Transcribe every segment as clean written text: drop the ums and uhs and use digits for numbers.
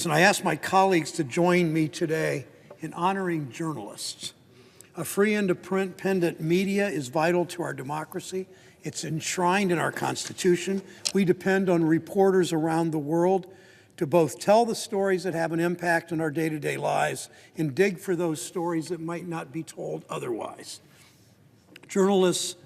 President, I ask my colleagues to join me today in honoring journalists. A free, independent media is vital to our democracy. It's enshrined in our Constitution. We depend on reporters around the world to both tell the stories that have an impact on our day-to-day lives and dig for those stories that might not be told otherwise. Journalists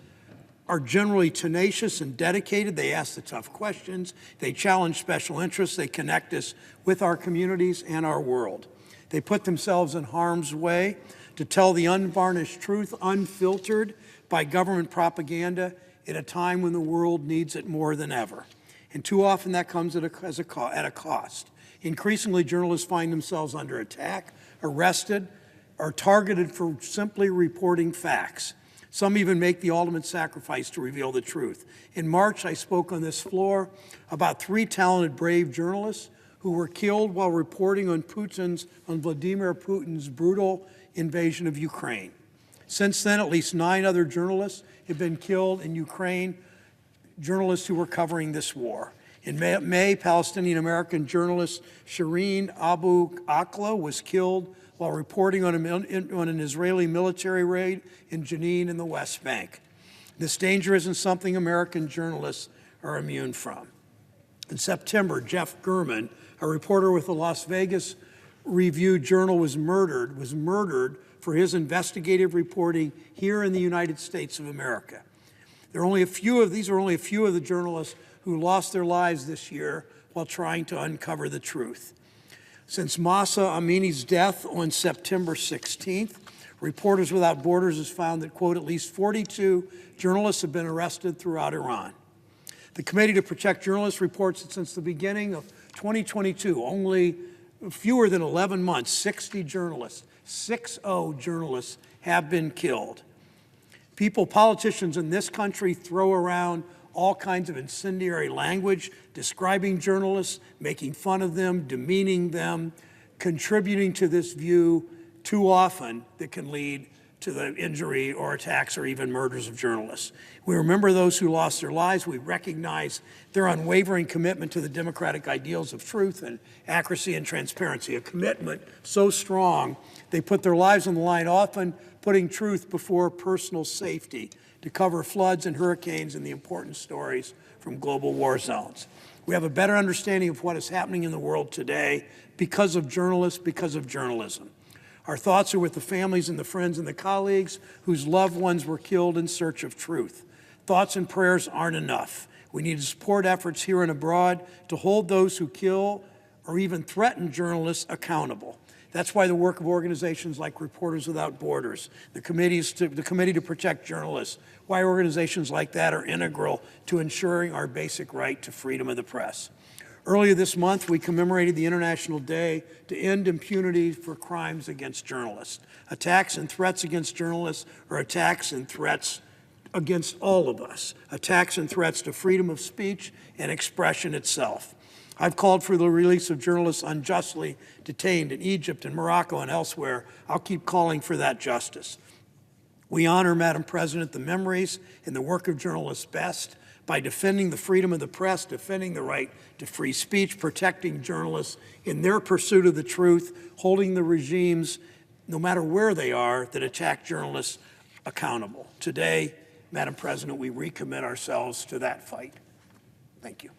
are generally tenacious and dedicated. They ask the tough questions. They challenge special interests. They connect us with our communities and our world. They put themselves in harm's way to tell the unvarnished truth, unfiltered by government propaganda, at a time when the world needs it more than ever. And too often that comes at a cost. Increasingly, journalists find themselves under attack, arrested, or targeted for simply reporting facts. Some even make the ultimate sacrifice to reveal the truth. In March, I spoke on this floor about 3 talented, brave journalists who were killed while reporting on Vladimir Putin's brutal invasion of Ukraine. Since then, at least 9 other journalists have been killed in Ukraine, journalists who were covering this war. In May, Palestinian-American journalist Shireen Abu Akleh was killed while reporting on an Israeli military raid in Jenin in the West Bank. This danger isn't something American journalists are immune from. In September, Jeff German, a reporter with the Las Vegas Review-Journal, was murdered for his investigative reporting here in the United States of America. These are only a few of the journalists who lost their lives this year while trying to uncover the truth. Since Mahsa Amini's death on September 16th, Reporters Without Borders has found that, quote, at least 42 journalists have been arrested throughout Iran. The Committee to Protect Journalists reports that since the beginning of 2022, only fewer than 11 months, 60 journalists have been killed. Politicians in this country throw around all kinds of incendiary language, describing journalists, making fun of them, demeaning them, contributing to this view too often that can lead to the injury or attacks or even murders of journalists. We remember those who lost their lives. We recognize their unwavering commitment to the democratic ideals of truth and accuracy and transparency, a commitment so strong they put their lives on the line, often putting truth before personal safety to cover floods and hurricanes and the important stories from global war zones. We have a better understanding of what is happening in the world today because of journalists, because of journalism. Our thoughts are with the families and the friends and the colleagues whose loved ones were killed in search of truth. Thoughts and prayers aren't enough. We need to support efforts here and abroad to hold those who kill or even threaten journalists accountable. That's why the work of organizations like Reporters Without Borders, the Committee to Protect Journalists, why organizations like that are integral to ensuring our basic right to freedom of the press. Earlier this month, we commemorated the International Day to End Impunity for Crimes Against Journalists. Attacks and threats against journalists are attacks and threats against all of us, attacks and threats to freedom of speech and expression itself. I've called for the release of journalists unjustly detained in Egypt and Morocco and elsewhere. I'll keep calling for that justice. We honor, Madam President, the memories and the work of journalists best by defending the freedom of the press, defending the right to free speech, protecting journalists in their pursuit of the truth, holding the regimes, no matter where they are, that attack journalists accountable. Today, Madam President, we recommit ourselves to that fight. Thank you.